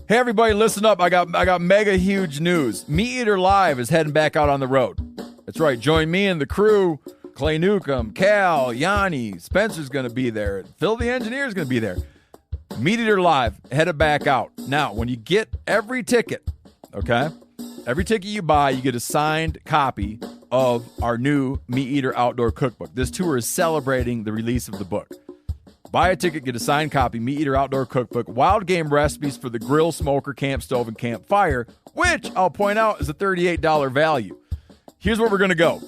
Hey, everybody, listen up. I got mega huge news. Meat Eater Live is heading back out on the road. That's right. Join me and the crew. Clay Newcomb, Cal, Yanni, Spencer's going to be there. Phil the Engineer's going to be there. Meat Eater Live, headed back out. Now, when you get every ticket, okay, every ticket you buy, you get a signed copy of our new Meat Eater Outdoor Cookbook. This tour is celebrating the release of the book. Buy a ticket, get a signed copy, Meat Eater Outdoor Cookbook, wild game recipes for the grill, smoker, camp stove, and campfire, which I'll point out is a $38 value. Here's where we're going to go.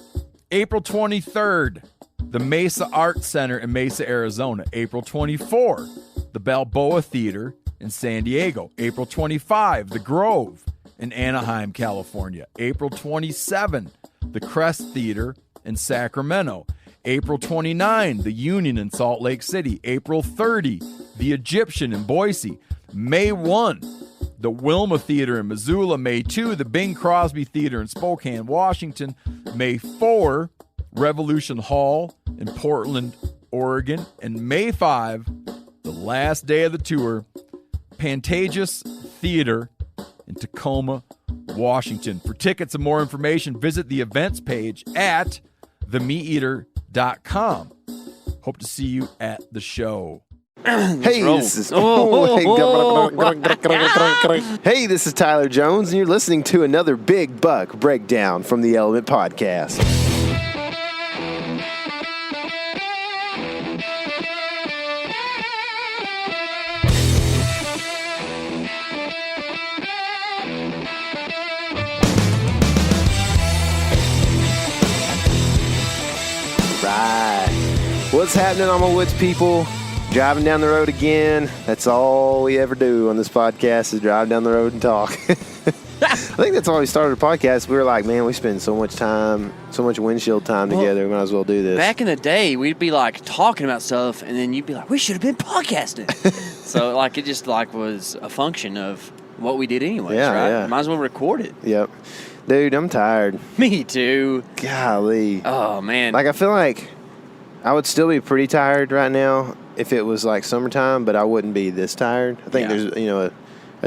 April 23rd, the Mesa Arts Center in Mesa, Arizona. April 24, the Balboa Theater in San Diego. April 25, the Grove in Anaheim, California. April 27, the Crest Theater in Sacramento. April 29, the Union in Salt Lake City. April 30, the Egyptian in Boise. May 1, the Wilma Theater in Missoula. May 2, the Bing Crosby Theater in Spokane, Washington. May 4, Revolution Hall in Portland, Oregon. And May 5, the last day of the tour, Pantages Theater in Tacoma, Washington. For tickets and more information, visit the events page at themeateater.com. Hope to see you at the show. Hey, this is Hey, this is Tyler Jones, and you're listening to another Big Buck Breakdown from the Element Podcast. What's happening, all my woods people? Driving down the road again. That's all we ever do on this podcast is drive down the road and talk. I think that's why we started a podcast. We were like, man, we spend so much time, so much windshield time together. We might as well do this. Back in the day, we'd be like talking about stuff, and then you'd be like, we should have been podcasting. So like it just like was a function of what we did anyways, right? Yeah. Might as well record it. Yep. Dude, I'm tired. Me too. Golly. Oh, man. Like, I feel like I would still be pretty tired right now if it was like summertime, but I wouldn't be this tired. I think there's, a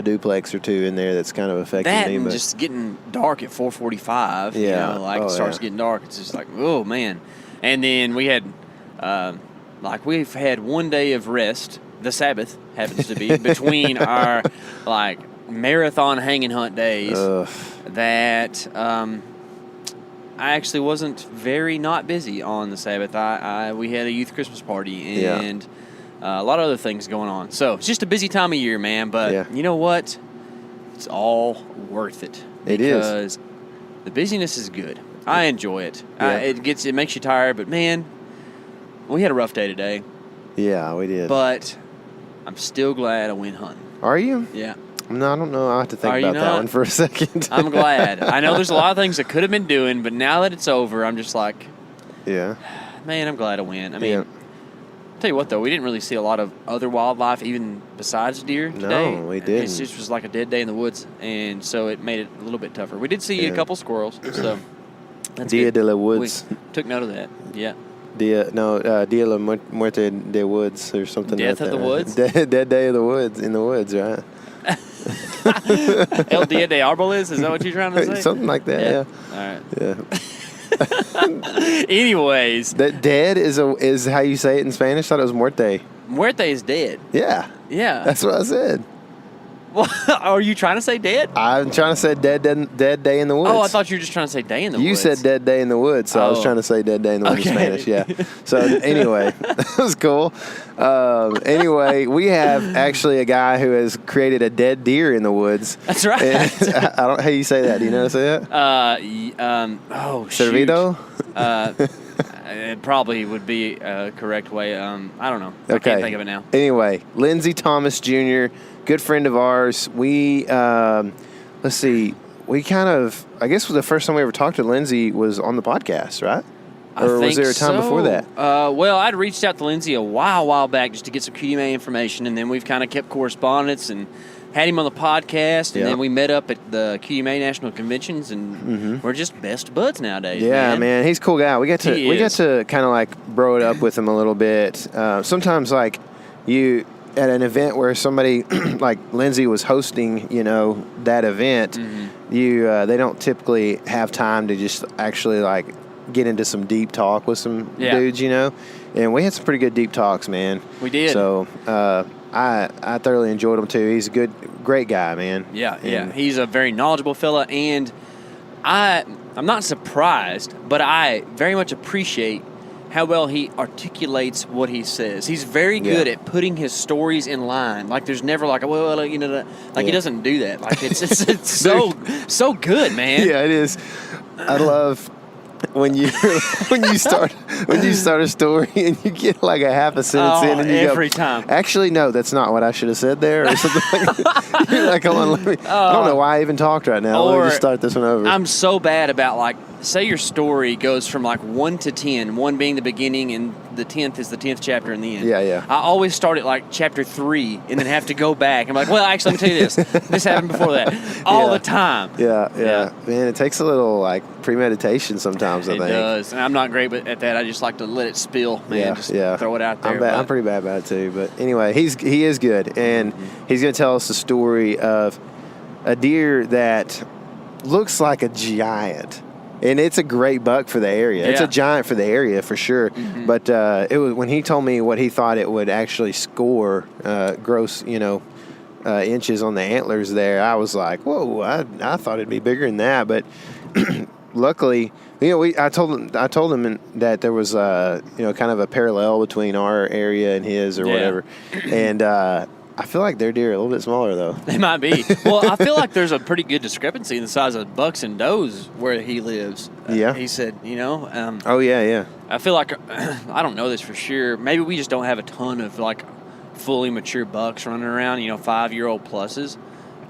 duplex or two in there that's kind of affecting that me. And but just getting dark at 4:45. Yeah. It starts getting dark. It's just like, oh, man. And then we had, we've had one day of rest. The Sabbath happens to be between our, marathon hanging hunt days. That I actually wasn't very not busy on the Sabbath. We had a youth Christmas party and a lot of other things going on. So it's just a busy time of year, man. But you know what? It's all worth it. It is. Because the busyness is good. I enjoy it. Yeah. It makes you tired, but man, we had a rough day today. Yeah, we did. But I'm still glad I went hunting. Are you? Yeah. No, I don't know. I'll have to think Are about you that not? one for a second. I'm glad. I know there's a lot of things I could have been doing, but now that it's over, I'm just like, yeah. Man, I'm glad I went. I mean, tell you what, though, we didn't really see a lot of other wildlife, even besides deer today. No, we didn't. It just was like a dead day in the woods, and so it made it a little bit tougher. We did see a couple squirrels, so that's Dia good. de la Woods. We took note of that, yeah. Dia la Muerte de Woods or something Death like that. of the Woods? Dead Day of the Woods, in the woods, right? El Dia de Arboles, is that what you're trying to say? Something like that, yeah. All right. Yeah. Anyways. That dead is how you say it in Spanish? I thought it was muerte. Muerte is dead. Yeah. Yeah. That's what I said. Well, are you trying to say dead? I'm trying to say dead day in the woods. Oh, I thought you were just trying to say day in the woods. You said dead day in the woods, so I was trying to say dead day in the woods in Spanish, yeah. So anyway, that was cool. Anyway, we have actually a guy who has created a dead deer in the woods. That's right. I don't how you say that. Do you know how to say that? Servido? It probably would be a correct way. I don't know. Okay. I can't think of it now. Anyway, Lindsay Thomas Jr., good friend of ours. We, let's see, we kind of, I guess the first time we ever talked to Lindsay was on the podcast, right? Or was there a time before that? Well, I'd reached out to Lindsay a while back just to get some QDMA information, and then we've kind of kept correspondence and had him on the podcast, and then we met up at the QDMA National Conventions, and we're just best buds nowadays. Yeah, man, he's a cool guy. We got to kind of like bro it up with him a little bit. Sometimes like you at an event where somebody like Lindsay was hosting, that event, they don't typically have time to just actually like get into some deep talk with some dudes, and we had some pretty good deep talks, man. We did. So I thoroughly enjoyed him too. He's a great guy, man. Yeah. He's a very knowledgeable fella, and I'm not surprised, but I very much appreciate how well he articulates what he says. He's very good at putting his stories in line. Like there's never like, he doesn't do that. Like it's so good, man. Yeah, it is. I love when you start a story and you get like a half a sentence in and you every go, time. Actually, no, that's not what I should have said there, or something like that. You're like, come on, I don't know why I even talked right now. Let me just start this one over. I'm so bad about like, say your story goes from like 1 to 10, 1 being the beginning and the 10th is the 10th chapter in the end. Yeah. I always start at like chapter 3 and then have to go back. I'm like, well, actually, let me tell you this. This happened before that. All the time. Yeah. Man, it takes a little like premeditation sometimes, I think. It does. And I'm not great at that. I just like to let it spill, man. Just throw it out there. I'm pretty bad about it too. But anyway, he is good. And he's going to tell us the story of a deer that looks like a giant. And it's a great buck for the area. Yeah. It's a giant for the area for sure. Mm-hmm. But it was when he told me what he thought it would actually score gross, inches on the antlers there. I was like, whoa! I thought it'd be bigger than that. But luckily, I told him that there was kind of a parallel between our area and his or whatever, and. I feel like their deer are a little bit smaller, though. They might be. Well, I feel like there's a pretty good discrepancy in the size of bucks and does where he lives. He said, oh, yeah. I feel like, I don't know this for sure. Maybe we just don't have a ton of, like, fully mature bucks running around, 5-year-old pluses.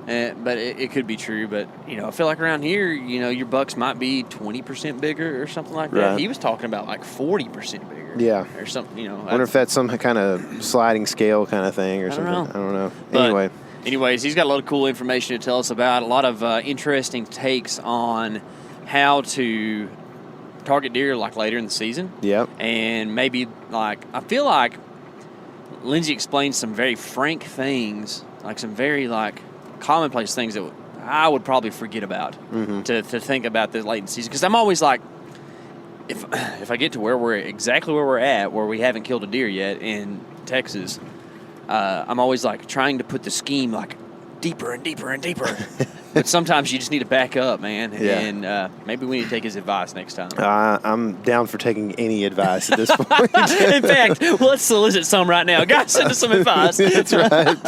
But it could be true. But, I feel like around here, your bucks might be 20% bigger or something like that. Right. He was talking about, like, 40% bigger. Yeah. Or something, I wonder if that's some kind of sliding scale kind of thing or something. I don't know. But anyways, he's got a lot of cool information to tell us about, a lot of interesting takes on how to target deer, like, later in the season. Yep. And maybe, like, I feel like Lindsay explained some very frank things, like some very, like, commonplace things that I would probably forget about to think about this late in the season. Because I'm always like, if I get to where we're at, where we haven't killed a deer yet in Texas, I'm always like trying to put the scheme like deeper and deeper and deeper. But sometimes you just need to back up, man. Yeah. And maybe we need to take his advice next time. I'm down for taking any advice at this point. In fact, let's solicit some right now. Guys, send us some advice. That's right.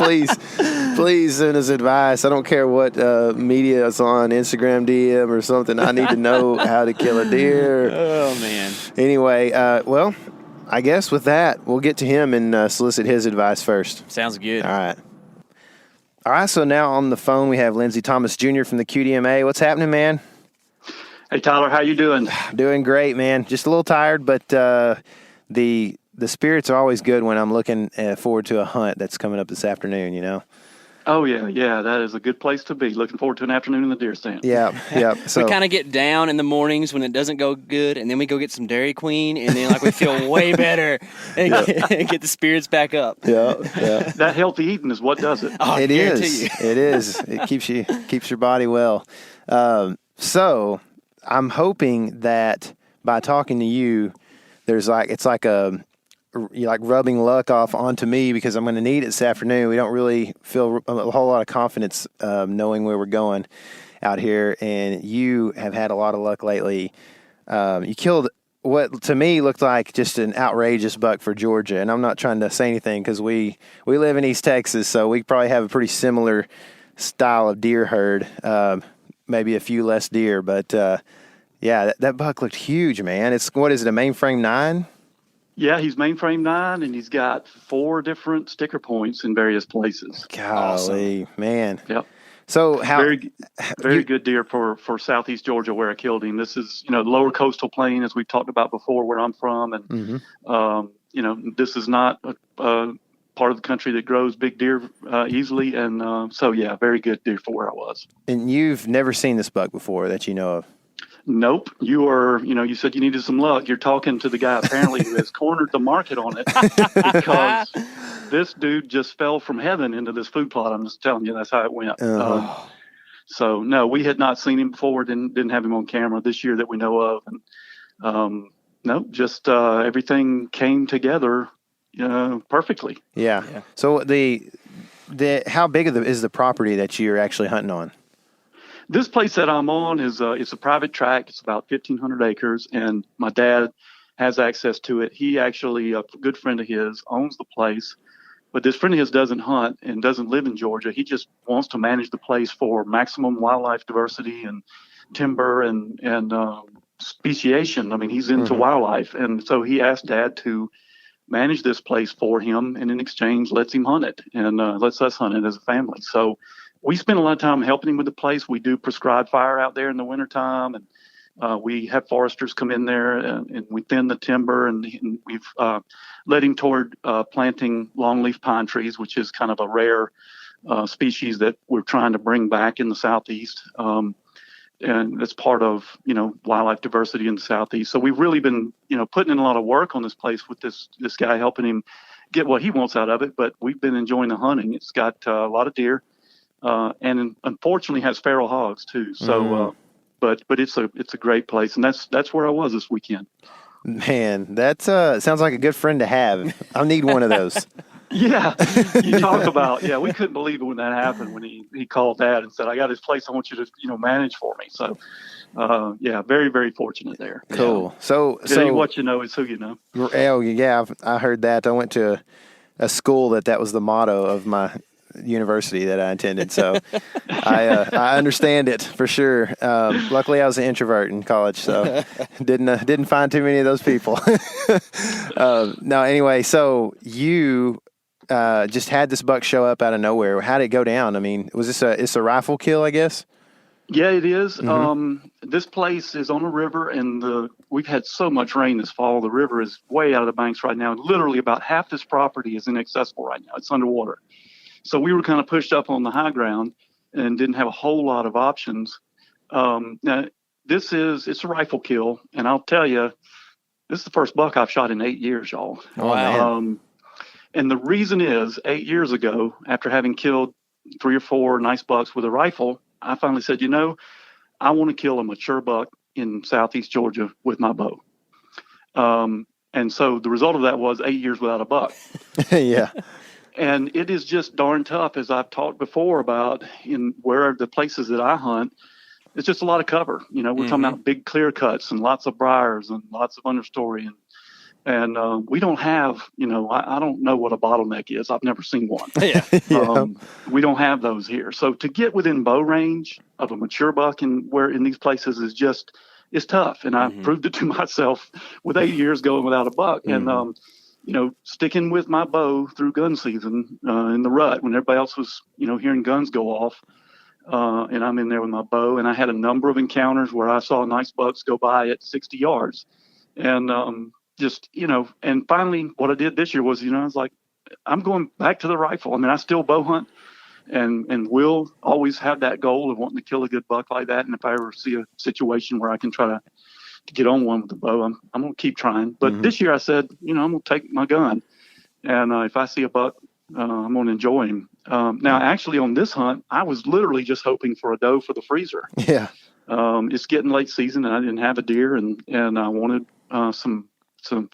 Please send us advice. I don't care what media is on, Instagram DM or something. I need to know how to kill a deer. Oh, man. Anyway, well, I guess with that, we'll get to him and solicit his advice first. Sounds good. All right, so now on the phone we have Lindsay Thomas Jr. from the QDMA. What's happening, man? Hey, Tyler, how you doing? Doing great, man. Just a little tired, but the spirits are always good when I'm looking forward to a hunt that's coming up this afternoon, Oh, yeah, that is a good place to be. Looking forward to an afternoon in the deer stand. Yeah. So we kind of get down in the mornings when it doesn't go good, and then we go get some Dairy Queen, and then we feel way better and get the spirits back up. Yeah. That healthy eating is what does it. Oh, it is. It is. It keeps your body well. So I'm hoping that by talking to you, it's like you're like rubbing luck off onto me because I'm going to need it this afternoon. We don't really feel a whole lot of confidence knowing where we're going out here, and you have had a lot of luck lately. You killed what to me looked like just an outrageous buck for Georgia, and I'm not trying to say anything because we live in East Texas, so we probably have a pretty similar style of deer herd, maybe a few less deer, but that buck looked huge, man. What is it, a mainframe 9? Yeah, he's mainframe 9, and he's got 4 different sticker points in various places. Golly, awesome. Man. Yep. So very good deer for southeast Georgia where I killed him. This is lower coastal plain as we've talked about before where I'm from, and this is not a part of the country that grows big deer easily, and very good deer for where I was. And you've never seen this buck before that you know of? Nope. You said you needed some luck. You're talking to the guy apparently who has cornered the market on it because this dude just fell from heaven into this food plot. I'm just telling you, that's how it went. So no, we had not seen him before. Didn't have him on camera this year that we know of. And no, just everything came together perfectly. Yeah. So how big is the property that you're actually hunting on? This place that I'm on is it's a private tract. It's about 1,500 acres, and my dad has access to it. He actually, a good friend of his, owns the place, but this friend of his doesn't hunt and doesn't live in Georgia. He just wants to manage the place for maximum wildlife diversity and timber and speciation. I mean, he's into wildlife, and so he asked Dad to manage this place for him, and in exchange lets him hunt it and lets us hunt it as a family. So we spend a lot of time helping him with the place. We do prescribed fire out there in the wintertime, and we have foresters come in there and we thin the timber, and we've led him toward planting longleaf pine trees, which is kind of a rare species that we're trying to bring back in the Southeast. And that's part of, wildlife diversity in the Southeast. So we've really been, putting in a lot of work on this place with this guy, helping him get what he wants out of it. But we've been enjoying the hunting. It's got a lot of deer. And unfortunately has feral hogs too. So, but it's a great place, and that's where I was this weekend. Man, that sounds like a good friend to have. I need one of those. Yeah, you talk about we couldn't believe it when that happened, when he called Dad and said, "I got this place I want you to manage for me." So, very very fortunate there. Cool. Yeah. So what you know is who you know. Oh yeah, I heard that. I went to a school that was the motto of my university that I attended, so I understand it for sure. Luckily, I was an introvert in college, so didn't find too many of those people. No, anyway, so you just had this buck show up out of nowhere. How did it go down? I mean, was it's a rifle kill, I guess? Yeah, it is. This place is on a river, and we've had so much rain this fall. The river is way out of the banks right now. Literally, about half this property is inaccessible right now. It's underwater. So we were kind of pushed up on the high ground and didn't have a whole lot of options. Now, it's a rifle kill, and I'll tell you, this is the first buck I've shot in 8 years, y'all. Wow. And the reason is, 8 years ago, after having killed 3 or 4 nice bucks with a rifle, I finally said, I want to kill a mature buck in Southeast Georgia with my bow. And so the result of that was 8 years without a buck. Yeah. And it is just darn tough, as I've talked before about in where the places that I hunt. It's just a lot of cover. We're talking about big clear cuts and lots of briars and lots of understory. And we don't have, I don't know what a bottleneck is. I've never seen one. We don't have those here. So to get within bow range of a mature buck in these places is tough. And I proved it to myself with 8 years going without a buck. And, sticking with my bow through gun season in the rut when everybody else was, hearing guns go off. And I'm in there with my bow. And I had a number of encounters where I saw nice bucks go by at 60 yards. And and finally what I did this year was, I was like, I'm going back to the rifle. I mean, I still bow hunt and will always have that goal of wanting to kill a good buck like that. And if I ever see a situation where I can try to get on one with the bow, I'm going to keep trying. But this year I said, I'm going to take my gun. And if I see a buck, I'm going to enjoy him. Now, actually on this hunt, I was literally just hoping for a doe for the freezer. Yeah. It's getting late season and I didn't have a deer and I wanted some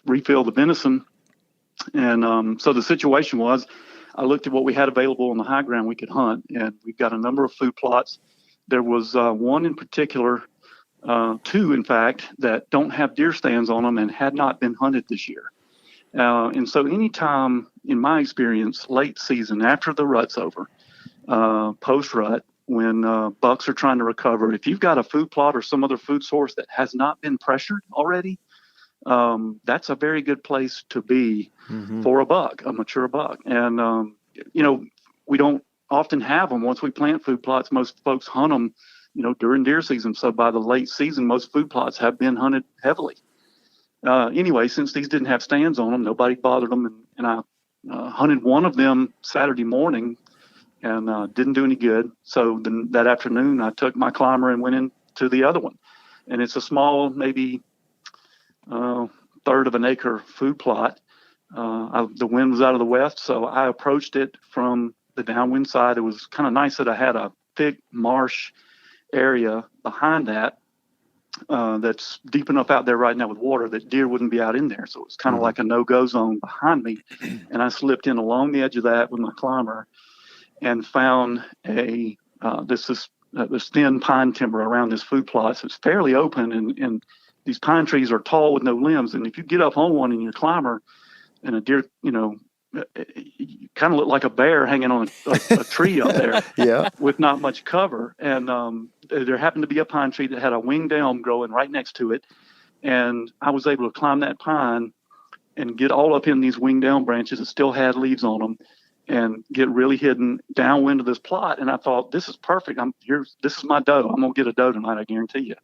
refill the venison. And so the situation was, I looked at what we had available on the high ground we could hunt, and we've got a number of food plots. There was one in particular, 2 in fact, that don't have deer stands on them and had not been hunted this year. And so anytime, in my experience, late season, after the rut's over, post-rut, when bucks are trying to recover, if you've got a food plot or some other food source that has not been pressured already, that's a very good place to be for a buck, a mature buck. And, we don't often have them. Once we plant food plots, most folks hunt them, during deer season. So by the late season, most food plots have been hunted heavily. Anyway, since these didn't have stands on them, nobody bothered them. And I hunted one of them Saturday morning and didn't do any good. So then that afternoon, I took my climber and went into the other one. and it's a small, maybe third of an acre food plot. The wind was out of the west, so I approached it from the downwind side. It was kind of nice that I had a thick marsh area behind that that's deep enough out there right now with water that deer wouldn't be out in there. So it was kind of like a no-go zone behind me. And I slipped in along the edge of that with my climber and found this thin pine timber around this food plot. So it's fairly open, and these pine trees are tall with no limbs. And if you get up on one in your climber and a deer, you kind of look like a bear hanging on a tree up there with not much cover. And there happened to be a pine tree that had a winged elm growing right next to it. And I was able to climb that pine and get all up in these winged elm branches that still had leaves on them and get really hidden downwind of this plot. And I thought, this is perfect. This is my doe. I'm going to get a doe tonight, I guarantee you.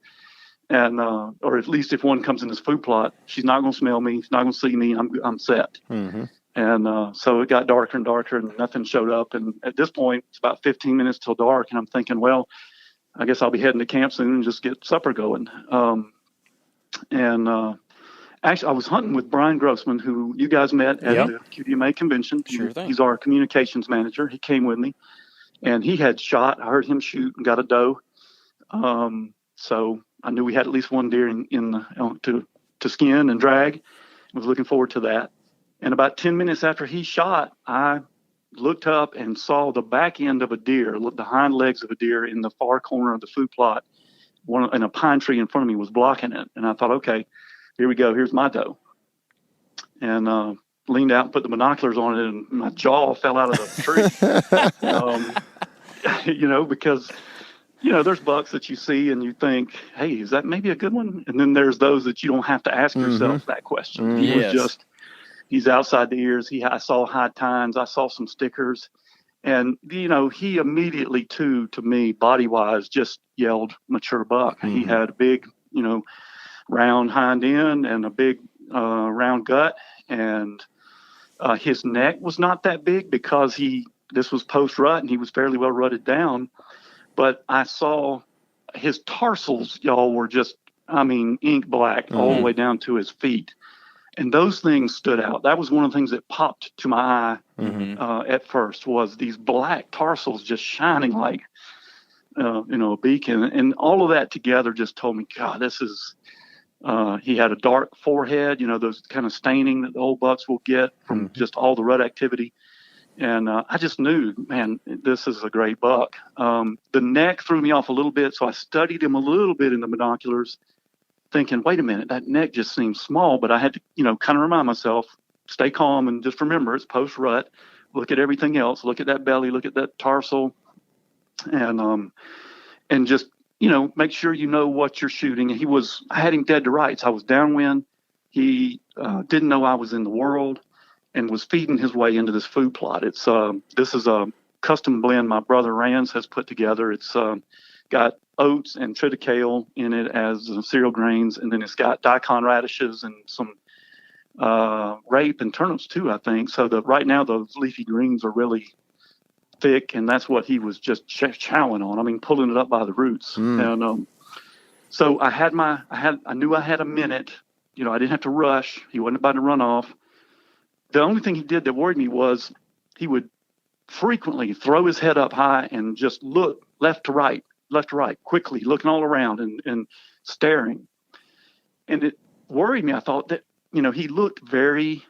And, or at least if one comes in this food plot, she's not going to smell me. She's not going to see me. I'm set. Mm-hmm. And so it got darker and darker and nothing showed up. And at this point, it's about 15 minutes till dark. And I'm thinking, well, I guess I'll be heading to camp soon and just get supper going. Actually, I was hunting with Brian Grossman, who you guys met at the QDMA convention. Sure thing. He's our communications manager. He came with me, and he had shot. I heard him shoot and got a doe. So I knew we had at least one deer to skin and drag. I was looking forward to that. And about 10 minutes after he shot, I looked up and saw the back end of a deer, the hind legs of a deer in the far corner of the food plot. And a pine tree in front of me was blocking it. And I thought, okay, here we go. Here's my doe. And leaned out and put the binoculars on it, and my jaw fell out of the tree. Because, there's bucks that you see and you think, hey, is that maybe a good one? And then there's those that you don't have to ask yourself that question. He was just, he's outside the ears. I saw high tines. I saw some stickers. And, he immediately, to me, body-wise, just yelled mature buck. Mm-hmm. He had a big, round hind end and a big round gut. And his neck was not that big because this was post-rut and he was fairly well rutted down. But I saw his tarsals, y'all, were just, ink black all the way down to his feet. And those things stood out. That was one of the things that popped to my eye at first, was these black tarsals just shining like, a beacon. And all of that together just told me, God, this is, he had a dark forehead, those kind of staining that the old bucks will get from just all the rut activity. And I just knew, man, this is a great buck. The neck threw me off a little bit, so I studied him a little bit in the binoculars, thinking, wait a minute, that neck just seems small. But I had to, kind of remind myself, stay calm and just remember it's post-rut. Look at everything else. Look at that belly. Look at that tarsal. And just, make sure you know what you're shooting. I had him dead to rights. I was downwind. He didn't know I was in the world and was feeding his way into this food plot. This is a custom blend my brother Rance has put together. It's got oats and triticale in it as cereal grains, and then it's got daikon radishes and some rape and turnips too, I think. So right now those leafy greens are really thick, and that's what he was just chowing on. Pulling it up by the roots. And so I knew I had a minute. I didn't have to rush. He wasn't about to run off. The only thing he did that worried me was he would frequently throw his head up high and just look left to right, quickly, looking all around and staring. And it worried me. I thought that, he looked very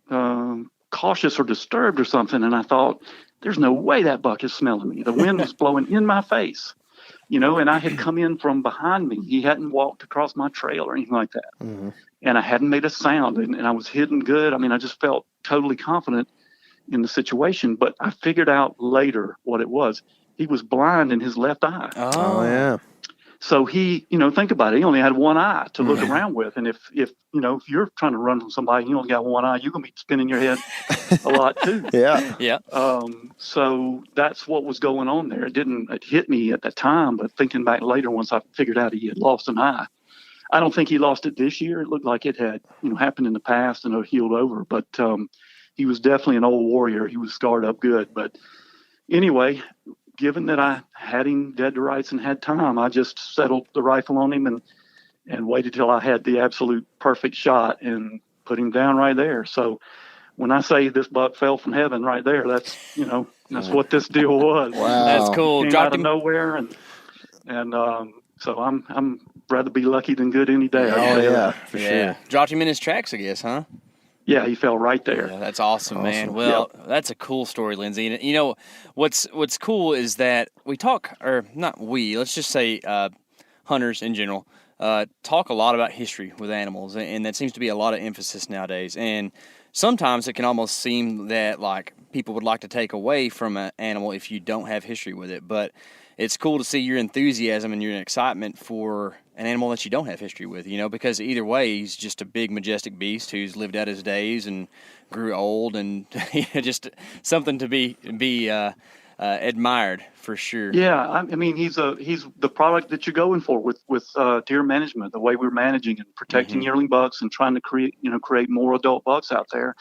cautious or disturbed or something. And I thought, there's no way that buck is smelling me. The wind was blowing in my face, and I had come in from behind me. He hadn't walked across my trail or anything like that. Mm-hmm. And I hadn't made a sound, and I was hidden good. I just felt totally confident in the situation, but I figured out later what it was. He was blind in his left eye. Oh yeah. So he, think about it. He only had one eye to look around with. And if you're trying to run from somebody and you only got one eye, you're going to be spinning your head a lot too. Yeah. Yeah. So that's what was going on there. It hit me at that time, but thinking back later, once I figured out he had lost an eye, I don't think he lost it this year. It looked like it had, happened in the past and it healed over, but he was definitely an old warrior. He was scarred up good. But anyway, given that I had him dead to rights and had time, I just settled the rifle on him and waited till I had the absolute perfect shot and put him down right there. So when I say this buck fell from heaven right there, that's, that's what this deal was. Wow. That's cool. Came Dropped out of him. nowhere, and so I'm rather be lucky than good any day. Oh, yeah, for Yeah. sure. Dropped him in his tracks, I guess, huh? Yeah, he fell right there. Yeah, that's awesome, man. Well, that's a cool story, Lindsay. And, you know, what's cool is that we talk, or not we, let's just say hunters in general, talk a lot about history with animals, and that seems to be a lot of emphasis nowadays. And sometimes it can almost seem that, like, people would like to take away from an animal if you don't have history with it. But it's cool to see your enthusiasm and your excitement for an animal that you don't have history with, because either way, he's just a big, majestic beast who's lived out his days and grew old, and just something to be admired for sure. Yeah, I mean, he's the product that you're going for with deer management, the way we're managing and protecting yearling bucks and trying to create more adult bucks out there.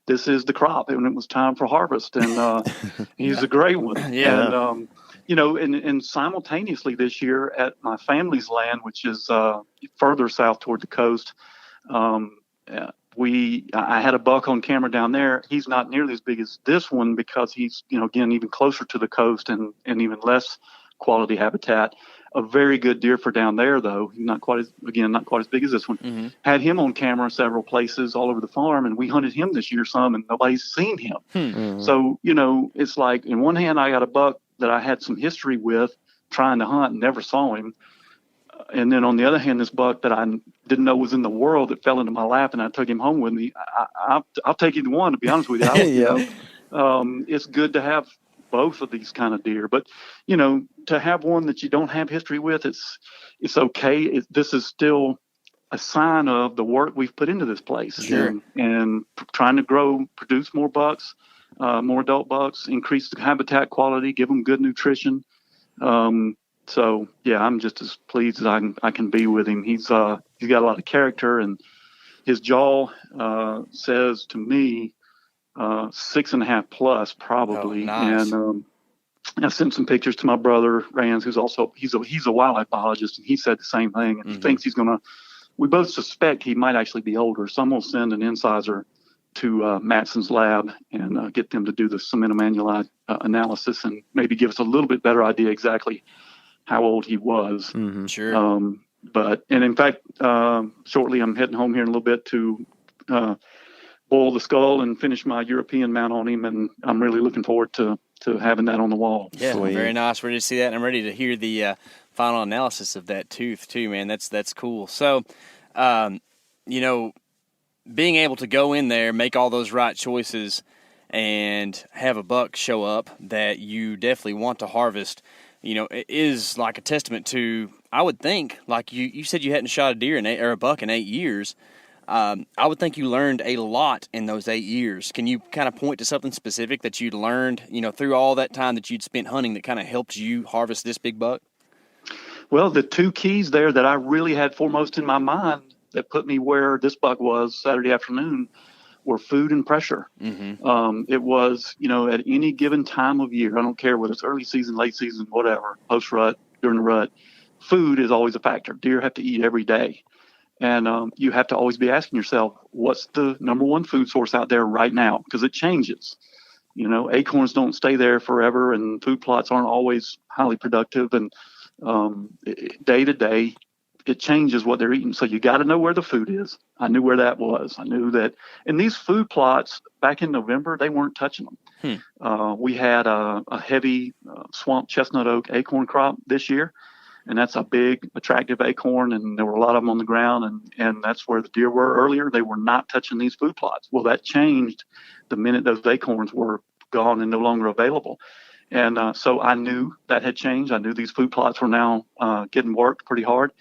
This is the crop, and it was time for harvest, and he's a great one. Yeah. And and simultaneously this year at my family's land, which is further south toward the coast, I had a buck on camera down there. He's not nearly as big as this one because he's, again, even closer to the coast and even less quality habitat. A very good deer for down there, though. Not quite as big as this one. Mm-hmm. Had him on camera several places all over the farm, and we hunted him this year some, and nobody's seen him. Mm-hmm. So, it's like, in one hand, I got a buck that I had some history with trying to hunt and never saw him. And then on the other hand, this buck that I didn't know was in the world that fell into my lap, and I took him home with me. I'll take either one, to be honest with you. It's good to have both of these kind of deer, but to have one that you don't have history with, it's okay. This is still a sign of the work we've put into this place. Sure. And trying to produce more bucks, more adult bucks, increase the habitat quality, give them good nutrition. So yeah, I'm just as pleased as I can be with him. He's got a lot of character, and his jaw says to me 6.5 plus probably. Oh, nice. And I sent some pictures to my brother Rans, who's also he's a wildlife biologist, and he said the same thing. And he thinks we both suspect he might actually be older. So I'm gonna send an incisor to Matson's lab and get them to do the cementum annuli analysis and maybe give us a little bit better idea exactly how old he was. Mm-hmm. Sure. And in fact, shortly I'm heading home here in a little bit to boil the skull and finish my European mount on him, and I'm really looking forward to having that on the wall. Yeah, Sweet. Very nice. Ready to see that, and I'm ready to hear the final analysis of that tooth too, man. That's cool. So, being able to go in there, make all those right choices, and have a buck show up that you definitely want to harvest, it is like a testament to, I would think, like you said you hadn't shot a deer or a buck in 8 years. I would think you learned a lot in those 8 years. Can you kind of point to something specific that you'd learned, through all that time that you'd spent hunting that kind of helped you harvest this big buck? Well, the two keys there that I really had foremost in my mind that put me where this buck was Saturday afternoon were food and pressure. Mm-hmm. It was, at any given time of year, I don't care whether it's early season, late season, whatever, post-rut, during the rut, food is always a factor. Deer have to eat every day. And you have to always be asking yourself, what's the number one food source out there right now? Because it changes. Acorns don't stay there forever, and food plots aren't always highly productive. And day to day, it changes what they're eating. So you got to know where the food is. I knew where that was. I knew that. And these food plots back in November, they weren't touching them. We had a heavy swamp chestnut oak acorn crop this year. And that's a big, attractive acorn, and there were a lot of them on the ground, and that's where the deer were earlier. They were not touching these food plots. Well, that changed the minute those acorns were gone and no longer available. And so I knew that had changed. I knew these food plots were now getting worked pretty hard.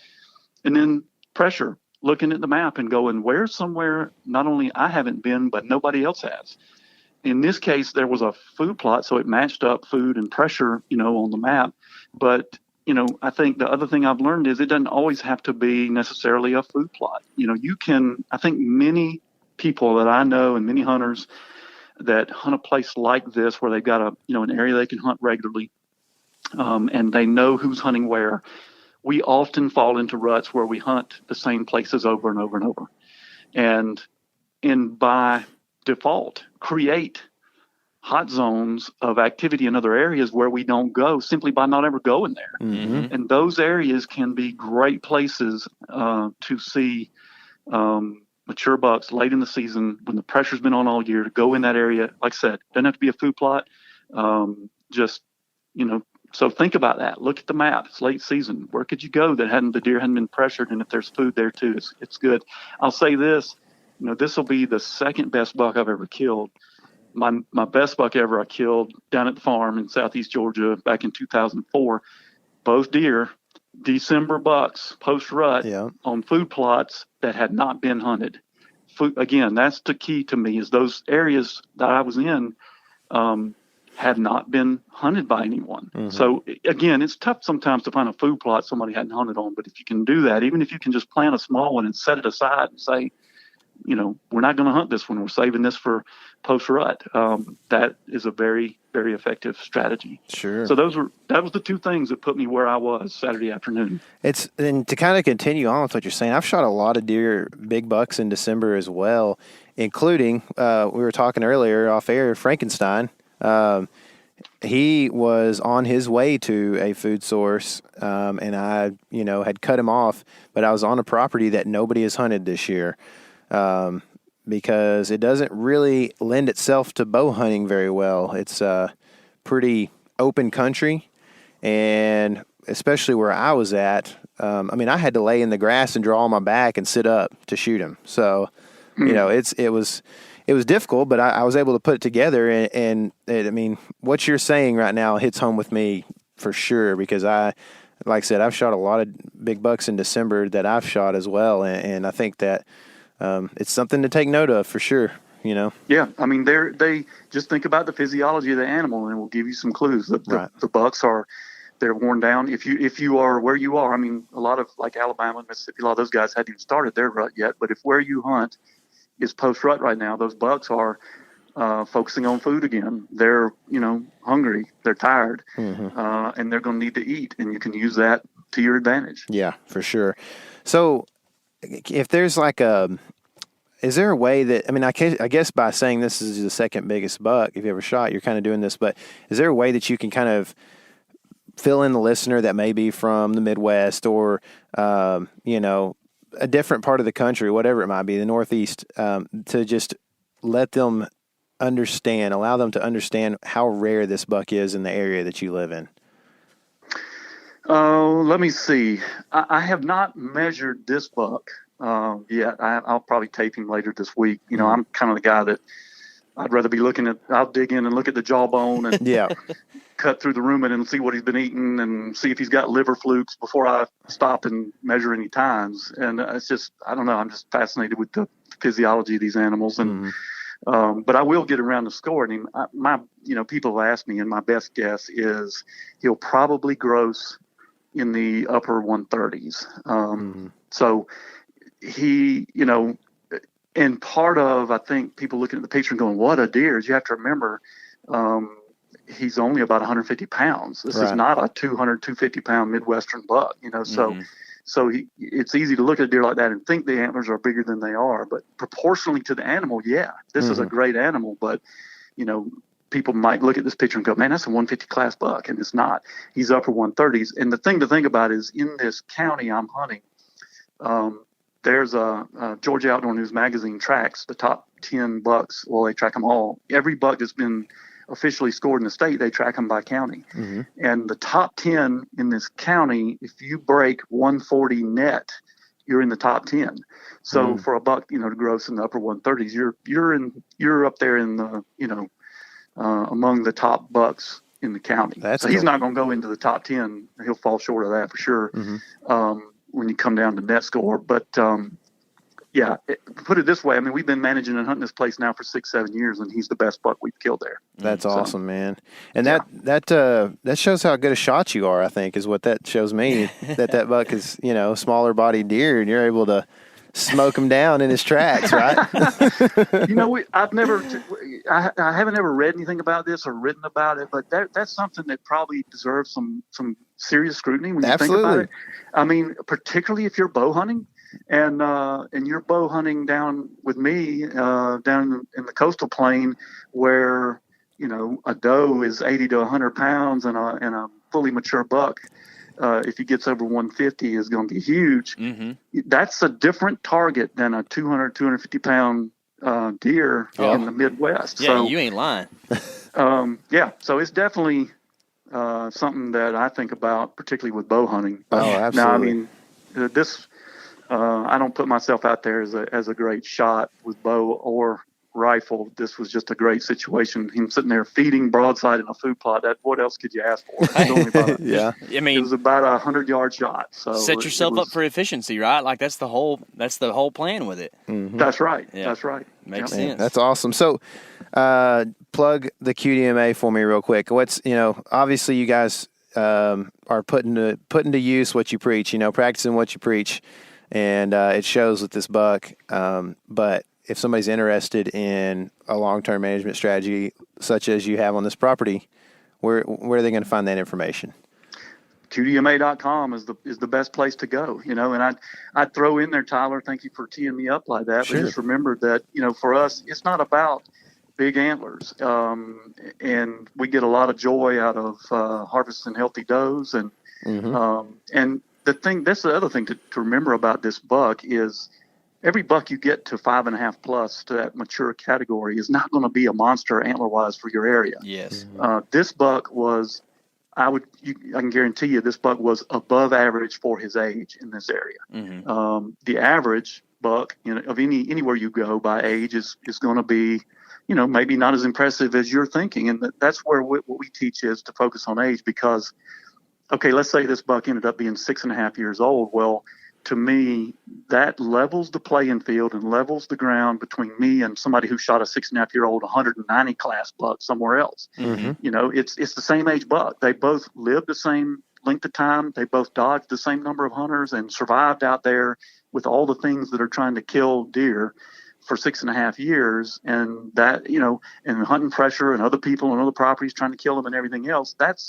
And then pressure, looking at the map and going, where's somewhere not only I haven't been, but nobody else has. In this case, there was a food plot, so it matched up food and pressure, on the map. But I think the other thing I've learned is it doesn't always have to be necessarily a food plot. I think many people that I know and many hunters that hunt a place like this where they've got an area they can hunt regularly, and they know who's hunting where. We often fall into ruts where we hunt the same places over and over and over. And by default, create hot zones of activity in other areas where we don't go simply by not ever going there. Mm-hmm. And those areas can be great places to see mature bucks late in the season when the pressure's been on all year to go in that area. Like I said, doesn't have to be a food plot. So think about that. Look at the map. It's late season. Where could you go that the deer hadn't been pressured? And if there's food there too, it's good. I'll say this, this will be the second best buck I've ever killed. My best buck ever I killed down at the farm in southeast Georgia back in 2004. Both deer, December bucks, post-rut on food plots that had not been hunted. Again, that's the key to me is those areas that I was in had not been hunted by anyone. Mm-hmm. So again, it's tough sometimes to find a food plot somebody hadn't hunted on, but if you can do that, even if you can just plant a small one and set it aside and say, we're not going to hunt this one. We're saving this for post-rut. That is a very, very effective strategy. Sure. So that was the two things that put me where I was Saturday afternoon. And to kind of continue on with what you're saying, I've shot a lot of deer, big bucks in December as well, including, we were talking earlier off air, Frankenstein. He was on his way to a food source, and I, had cut him off, but I was on a property that nobody has hunted this year, because it doesn't really lend itself to bow hunting very well. It's pretty open country, and especially where I was at, I had to lay in the grass and draw on my back and sit up to shoot him. So, it was difficult, but I was able to put it together. And what you're saying right now hits home with me for sure, because like I said, I've shot a lot of big bucks in December that I've shot as well. And I think that it's something to take note of for sure, Yeah. They just think about the physiology of the animal and it will give you some clues. The bucks they're worn down. If you are where you are, a lot of like Alabama and Mississippi, a lot of those guys hadn't even started their rut yet. But if where you hunt is post-rut right now, those bucks are focusing on food again. They're, hungry, they're tired, and they're going to need to eat, and you can use that to your advantage. Yeah, for sure. So if there's is there a way that, I guess by saying this is the second biggest buck you've ever shot, you're kind of doing this, but is there a way that you can kind of fill in the listener that may be from the Midwest or, a different part of the country, whatever it might be, the Northeast, to just let them allow them to understand how rare this buck is in the area that you live in? Let me see. I have not measured this buck yet. I'll probably tape him later this week. I'm kind of the guy that I'd rather be I'll dig in and look at the jawbone and cut through the rumen and see what he's been eating and see if he's got liver flukes before I stop and measure any times. And it's just, I don't know, I'm just fascinated with the physiology of these animals. And but I will get around to scoring him. People have asked me, and my best guess is he'll probably gross in the upper 130s. So he, and part of, I think, people looking at the picture and going, what a deer, is you have to remember he's only about 150 pounds. This is not a 250 pound Midwestern buck, so it's easy to look at a deer like that and think the antlers are bigger than they are, but proportionally to the animal, this is a great animal, but, people might look at this picture and go, man, that's a 150 class buck, and it's not. He's upper 130s. And the thing to think about is in this county I'm hunting, there's a Georgia Outdoor News magazine tracks the top 10 bucks. Well, they track them all. Every buck that's been officially scored in the state, they track them by county. And the top 10 in this county, if you break 140 net, you're in the top 10. So for a buck, to gross in the upper 130s, you're up there in the, among the top bucks in the county. So he's not going to go into the top 10. He'll fall short of that for sure. When you come down to net score. But put it this way. We've been managing and hunting this place now for 6-7 years, and he's the best buck we've killed there. That's awesome, man. And that shows how good a shot you are, I think, is what that shows me. that buck is, smaller bodied deer, and you're able to smoke him down in his tracks, right? I haven't ever read anything about this or written about it, but that's something that probably deserves some serious scrutiny when you think about it. I mean, particularly if you're bow hunting and you're bow hunting down with me down in the coastal plain where, a doe is 80 to 100 pounds and a fully mature buck, if he gets over 150, is going to be huge. Mm-hmm. That's a different target than a 200, 250 pound deer in the Midwest. Yeah, so, you ain't lying. So it's definitely something that I think about, particularly with bow hunting. Oh, absolutely. Now, I mean, this I don't put myself out there as a great shot with bow or rifle. This was just a great situation. Him sitting there feeding broadside in a food plot. What else could you ask for? It was about a 100-yard shot. So set yourself up for efficiency, right? Like that's the whole plan with it. Mm-hmm. That's right. Yeah. That's right. Makes sense. That's awesome. So, plug the QDMA for me real quick. What's obviously you guys are putting to use what you preach. Practicing what you preach, and it shows with this buck. But if somebody's interested in a long-term management strategy such as you have on this property, where are they going to find that information? QDMA.com is the best place to go, and I'd throw in there, Tyler, thank you for teeing me up like that. Sure. But just remember that, for us, it's not about big antlers. And we get a lot of joy out of harvesting healthy does. And, and that's the other thing to remember about this buck is every buck you get to 5.5 plus to that mature category is not going to be a monster antler-wise for your area. Yes. This buck was, I can guarantee you, this buck was above average for his age in this area. Mm-hmm. The average buck, of anywhere you go by age is going to be, maybe not as impressive as you're thinking. And that's where what we teach is to focus on age because, okay, let's say this buck ended up being 6.5 years old. Well, to me, that levels the playing field and levels the ground between me and somebody who shot a 6.5-year-old 190 class buck somewhere else. Mm-hmm. It's the same age buck. They both lived the same length of time. They both dodged the same number of hunters and survived out there with all the things that are trying to kill deer for 6.5 years. And that, and hunting pressure and other people and other properties trying to kill them and everything else, that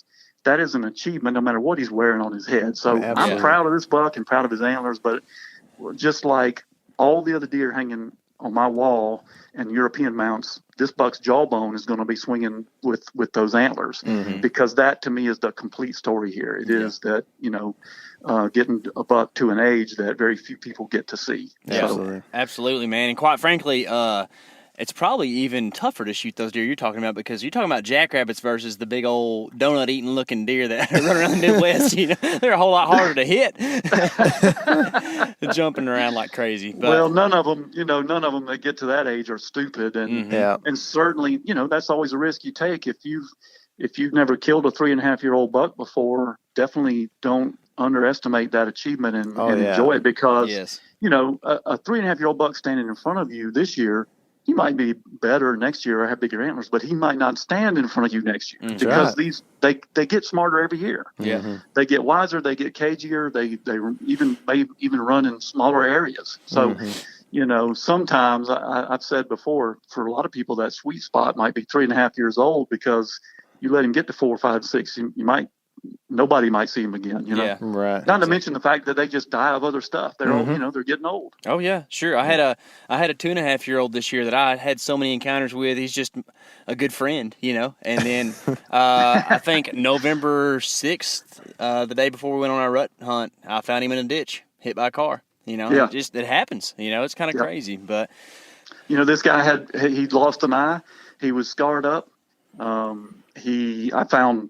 is an achievement no matter what he's wearing on his head. So I'm proud of this buck and proud of his antlers, but just like all the other deer hanging on my wall and European mounts, this buck's jawbone is going to be swinging with those antlers because that to me is the complete story here. It is that, getting a buck to an age that very few people get to see. Yeah, absolutely, man. And quite frankly, it's probably even tougher to shoot those deer you're talking about because you're talking about jackrabbits versus the big old donut-eating looking deer that run around the Midwest. They're a whole lot harder to hit. They're jumping around like crazy. But, well, none of them that get to that age are stupid, and and certainly, that's always a risk you take if you've never killed a 3.5-year-old buck before. Definitely don't underestimate that achievement and enjoy it because a 3.5-year-old buck standing in front of you this year. He might be better next year or have bigger antlers, but he might not stand in front of you next year because they get smarter every year. Yeah, mm-hmm. They get wiser, they get cagier, they may even run in smaller areas. So, sometimes I've said before, for a lot of people, that sweet spot might be 3.5 years old because you let him get to 4, 5, 6, nobody might see him again, Yeah, right. Not to mention the fact that they just die of other stuff. They're old, they're getting old. Oh yeah, sure. I had a 2.5-year-old this year that I had so many encounters with. He's just a good friend, And then I think November 6th, the day before we went on our rut hunt, I found him in a ditch, hit by a car. It happens. It's kind of crazy, but this guy he'd lost an eye. He was scarred up. I found.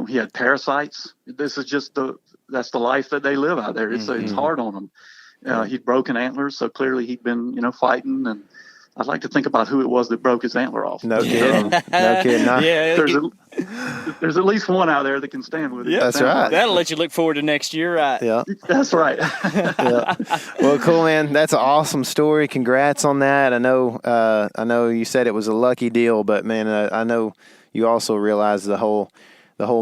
He had parasites. This is just that's the life that they live out there. It's hard on him. He'd broken antlers, so clearly he'd been, fighting. And I'd like to think about who it was that broke his antler off. No kidding. No kidding. No. Yeah, there's at least one out there that can stand with it. Yeah, that's right. That'll let you look forward to next year, right? Yeah, that's right. Yeah. Well, cool, man. That's an awesome story. Congrats on that. I know you said it was a lucky deal, but man, I know you also realize the whole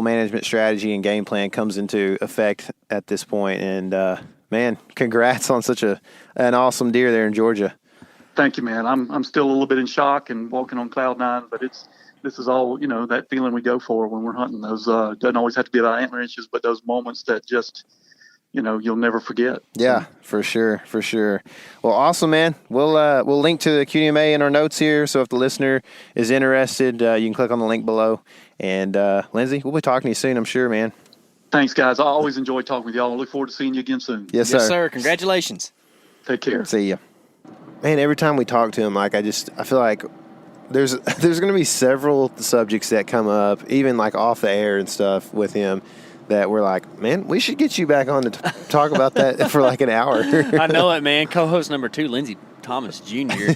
management strategy and game plan comes into effect at this point. And, man, man, congrats on such an awesome deer there in Georgia. Thank you, man. I'm still a little bit in shock and walking on cloud nine, but this is all, that feeling we go for when we're hunting. Those doesn't always have to be about antler inches, but those moments that just, you'll never forget. Yeah, for sure. Well, awesome, man. We'll link to the QDMA in our notes here, so if the listener is interested, you can click on the link below. And Lindsay, we'll be talking to you soon, I'm sure, man. Thanks, guys. I always enjoy talking with y'all. I look forward to seeing you again soon. Yes, sir. Congratulations. Take care. See ya. Man, every time we talk to him, I feel like there's going to be several subjects that come up, even like off the air and stuff with him, that we're like, man, we should get you back on to talk about that for like an hour. I know it, man. Co-host number 2, Lindsay Thomas Jr.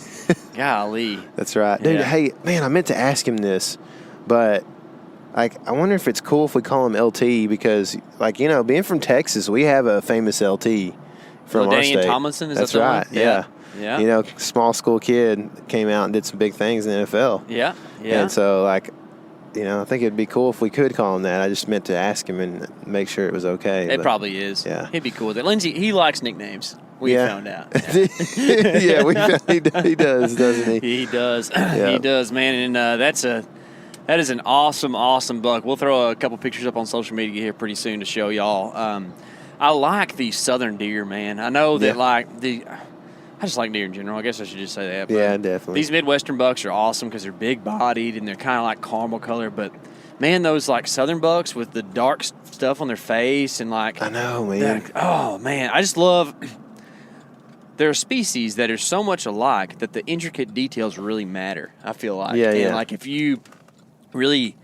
Golly. That's right. Dude, Hey, man, I meant to ask him this, but I wonder if it's cool if we call him LT because, being from Texas, we have a famous LT from our state. Tomlinson, is That's that right, yeah. Yeah. Small school kid came out and did some big things in the NFL. Yeah. And so, I think it'd be cool if we could call him that. I just meant to ask him and make sure it was okay. It probably is. Yeah. He'd be cool with it. Lindsay, he likes nicknames. We found out. Yeah, he does, doesn't he? He does. He does, man. And that is an awesome buck. We'll throw a couple pictures up on social media here pretty soon to show y'all. I like these southern deer, man. I know that I just like deer in general. I guess I should just say that. But yeah, definitely. These Midwestern bucks are awesome because they're big-bodied and they're kind of like caramel color. But, man, those, southern bucks with the dark stuff on their face and, I know, man. Oh, man. I just love – there are species that are so much alike that the intricate details really matter, I feel like. Yeah, and, if you really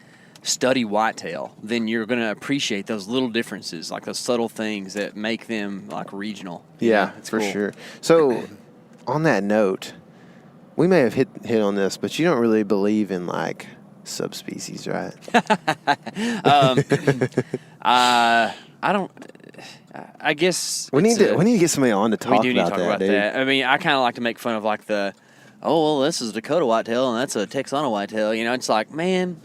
study whitetail, then you're going to appreciate those little differences, those subtle things that make them, regional. Yeah, it's for cool. sure. So – on that note, we may have hit on this, but you don't really believe in subspecies, right? I don't. I guess we need to get somebody on to talk about that. We do need to talk about that. I mean, I kind of like to make fun of this is a Dakota whitetail and that's a Texana whitetail. It's like, man,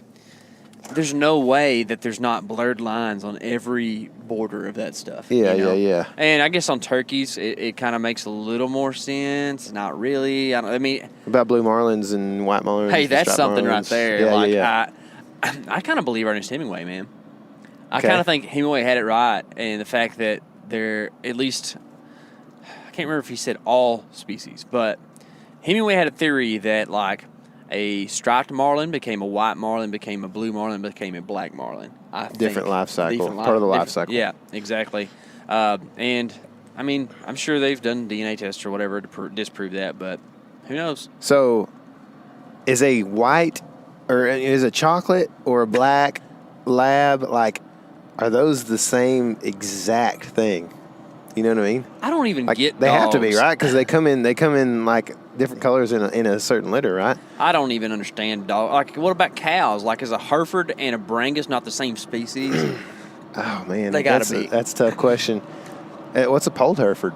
there's no way that there's not blurred lines on every border of that stuff. Yeah. And I guess on turkeys, it kind of makes a little more sense. Not really. About blue marlins and white marlins. Hey, that's something right there. Yeah. I kind of believe Ernest Hemingway, man. I kind of think Hemingway had it right, and the fact that they're at least, I can't remember if he said all species, but Hemingway had a theory that a striped marlin became a white marlin, became a blue marlin, became a black marlin. Different life cycle. Part of the life cycle. Yeah, exactly. And, I'm sure they've done DNA tests or whatever to disprove that, but who knows? So, is a white or is a chocolate or a black lab, are those the same exact thing? You know what I mean? I don't even get They dogs. have to be, right? Because they come in different colors in a certain litter, right? I don't even understand dog. What about cows? Is a Hereford and a Brangus not the same species? Oh man, They gotta be. That's a tough question. What's a polled Hereford?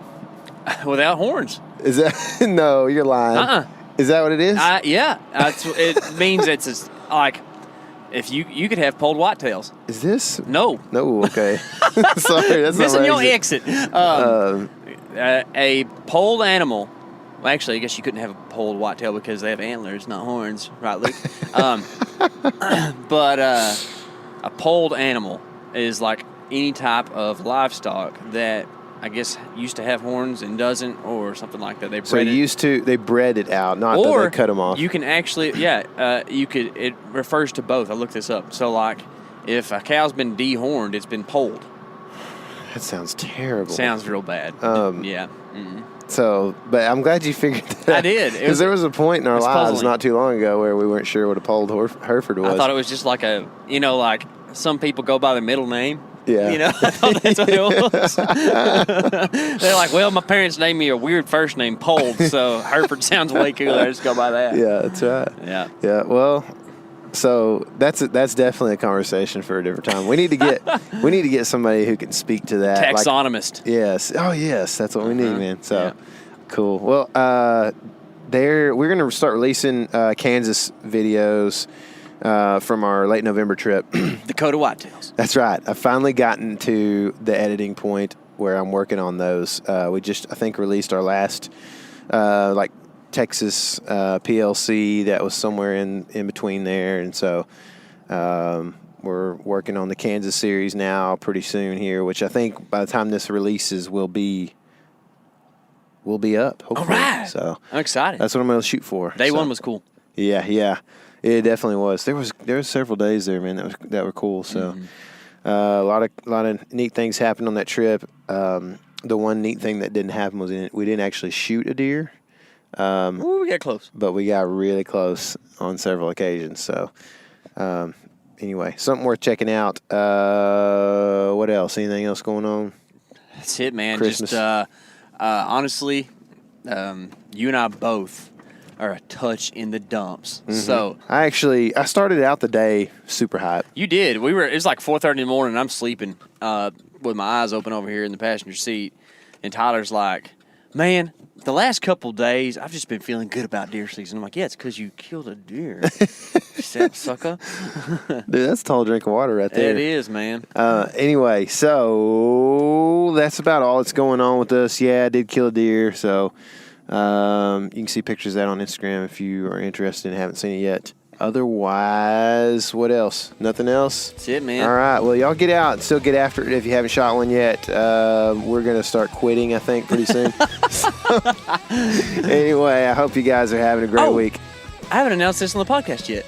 Without horns. Is that no? You're lying. Is that what it is? Yeah. It means it's if you could have polled whitetails. Is this? No. Okay. Sorry, that's missing not your exit. A polled animal. Well, actually, I guess you couldn't have a polled whitetail because they have antlers, not horns, right, Luke? But a polled animal is any type of livestock that I guess used to have horns and doesn't, or something like that. They bred it out, not that they cut them off. You can actually, you could. It refers to both. I looked this up. So if a cow's been dehorned, it's been polled. That sounds terrible. Sounds real bad. Yeah. Mm-hmm. So, but I'm glad you figured that out. I did. Because there was a point in our lives puzzling. not too long ago where we weren't sure what a polled Hereford was. I thought it was just some people go by their middle name. Yeah. I thought that's what it was. They're like, well, my parents named me a weird first name, Polled, so Hereford sounds way cooler. I just go by that. Yeah, that's right. Yeah. Yeah, well, so that's definitely a conversation for a different time. We need to get somebody who can speak to that. Taxonomist. Yes. Oh, yes. That's what we need, man. So, cool. Well, we're going to start releasing Kansas videos from our late November trip. Dakota whitetails. That's right. I've finally gotten to the editing point where I'm working on those. We just, I think, released our last Texas PLC that was somewhere in between there, and so we're working on the Kansas series now pretty soon here, which I think by the time this releases will be up. Hopefully. All right. So I'm excited. that's what I'm going to shoot for. Day one was cool. Yeah, it definitely was. There was several days there, man, that were cool. So a lot of neat things happened on that trip. The one neat thing that didn't happen was we didn't actually shoot a deer. Ooh, we got close. But we got really close on several occasions. So, anyway, something worth checking out. What else? Anything else going on? That's it, man. Christmas. Just honestly, you and I both are a touch in the dumps. Mm-hmm. So I started out the day super hype. you did. It was like 4:30 in the morning. I'm sleeping with my eyes open over here in the passenger seat, and Tyler's like, "Man, the last couple days, I've just been feeling good about deer season." I'm like, "Yeah, it's because you killed a deer, sap sucker." Dude, that's a tall drink of water right there. It is, man. Anyway, so that's about all that's going on with us. Yeah, I did kill a deer, so you can see pictures of that on Instagram if you are interested and haven't seen it yet. Otherwise, what else? Nothing else? That's it, man. All right. Well, y'all get out and still get after it if you haven't shot one yet. We're going to start quitting, I think, pretty soon. Anyway, I hope you guys are having a great week. I haven't announced this on the podcast yet.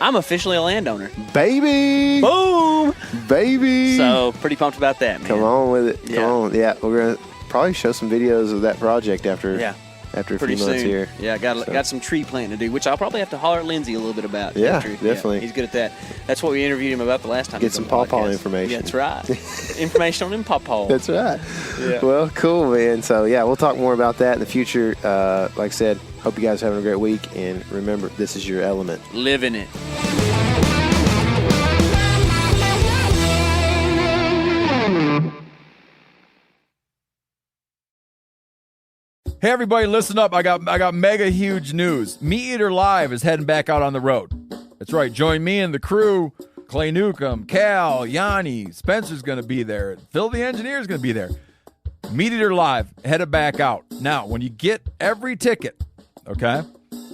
I'm officially a landowner. Baby! Boom! Baby! So, pretty pumped about that, man. Come on with it. Yeah. Come on. Yeah, we're going to probably show some videos of that project after a Pretty few months soon. here. Yeah, got some tree planting to do, which I'll probably have to holler at Lindsay a little bit about. Yeah, after. definitely. He's good at that. That's what we interviewed him about the last time. Get some pawpaw information. Yeah, that's right. Information on them pawpaw. That's right. Yeah. Well, cool, man. So, yeah, we'll talk more about that in the future. Like I said, hope you guys are having a great week. And remember, this is your element. Living it. Hey everybody, listen up. I got mega huge news. Meat Eater Live is heading back out on the road. That's right. Join me and the crew. Clay Newcomb, Cal, Yanni, Spencer's going to be there. Phil the engineer's going to be there. Meat Eater Live headed back out. Now, when you get every ticket, okay?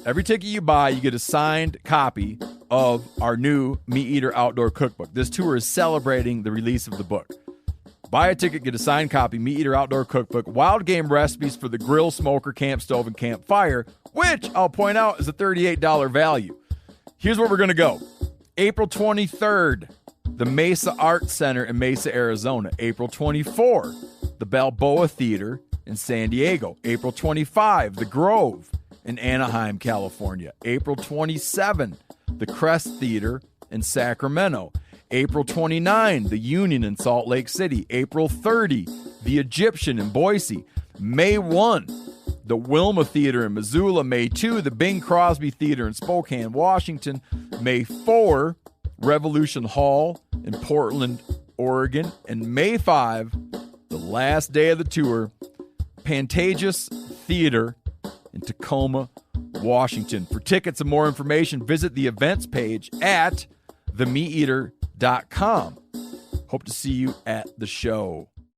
Every ticket you buy, you get a signed copy of our new Meat Eater Outdoor Cookbook. This tour is celebrating the release of the book. Buy a ticket, get a signed copy, Meat Eater Outdoor Cookbook, wild game recipes for the grill, smoker, camp stove, and campfire, which I'll point out is a $38 value. Here's where we're going to go. April 23rd, the Mesa Art Center in Mesa, Arizona. April 24, the Balboa Theater in San Diego. April 25, the Grove in Anaheim, California. April 27, the Crest Theater in Sacramento. April 29, the Union in Salt Lake City. April 30, the Egyptian in Boise. May 1, the Wilma Theater in Missoula. May 2, the Bing Crosby Theater in Spokane, Washington. May 4, Revolution Hall in Portland, Oregon. And May 5, the last day of the tour, Pantages Theater in Tacoma, Washington. For tickets and more information, visit the events page at themeateater.com. Hope to see you at the show.